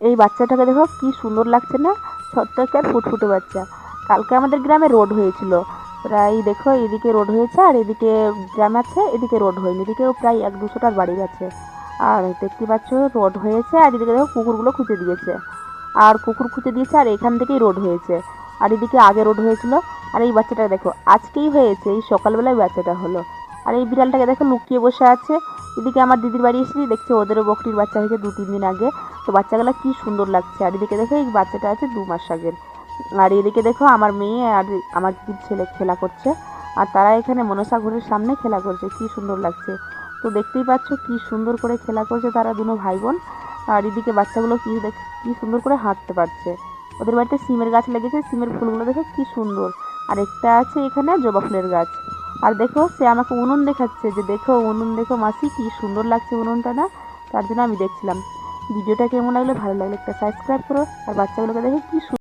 এই বাচ্চাটাকে দেখো কি সুন্দর লাগছে না, ছোট্ট একটা ফুটফুটে বাচ্চা। কালকে আমাদের গ্রামে রোড হয়েছিল, প্রায় দেখো এদিকে রোড হয়েছে আর এদিকে গ্রাম আছে, এদিকে রোড হয়নি, এদিকেও প্রায় 1-200টার বাড়ি আছে। আর দেখতে পাচ্ছ রোড হয়েছে আর এদিকে দেখো কুকুরগুলো খুঁজে দিয়েছে, আর কুকুর খুঁজে দিয়েছে আর এখান থেকেই রোড হয়েছে। আর এদিকে আগে রোড হয়েছিল। আর এই বাচ্চাটা দেখো আজকেই হয়েছে, এই সকালবেলায় বাচ্চাটা হলো। আর এই বিড়ালটাকে দেখো লুকিয়ে বসে আছে। এদিকে আমার দিদির বাড়ি এসেছি, দেখছি ওদেরও বকরির বাচ্চা হয়েছে 2-3 দিন আগে। তো বাচ্চাগুলো কি সুন্দর লাগছে। আর এদিকে দেখো এই বাচ্চাটা আছে 2 মাস আগের। আর এদিকে দেখো আমার মেয়ে আর আমার দিদির ছেলে খেলা করছে, আর তারা এখানে মনসা ঘরের সামনে খেলা করছে, কি সুন্দর লাগছে। তো দেখতেই পাচ্ছ কি সুন্দর করে খেলা করছে তারা দুনো ভাই বোন। আর এদিকে বাচ্চাগুলো কি সুন্দর করে হাঁটতে পারছে। ওদের বাড়িতে সিমের গাছ লেগেছে, সিমের ফুলগুলো দেখো কি সুন্দর। আর একটা আছে এখানে জবা ফুলের গাছ। আর দেখো সে আমাকে উনুন দেখাচ্ছে, যে দেখো উনুন দেখো মাসি কি সুন্দর লাগছে উনুনটা না। তার জন্য আমি দেখছিলাম। ভিডিওটা কেমন লাগলে, ভালো লাগলে একটা সাবস্ক্রাইব করো। আর বাচ্চাগুলোকে দেখো কি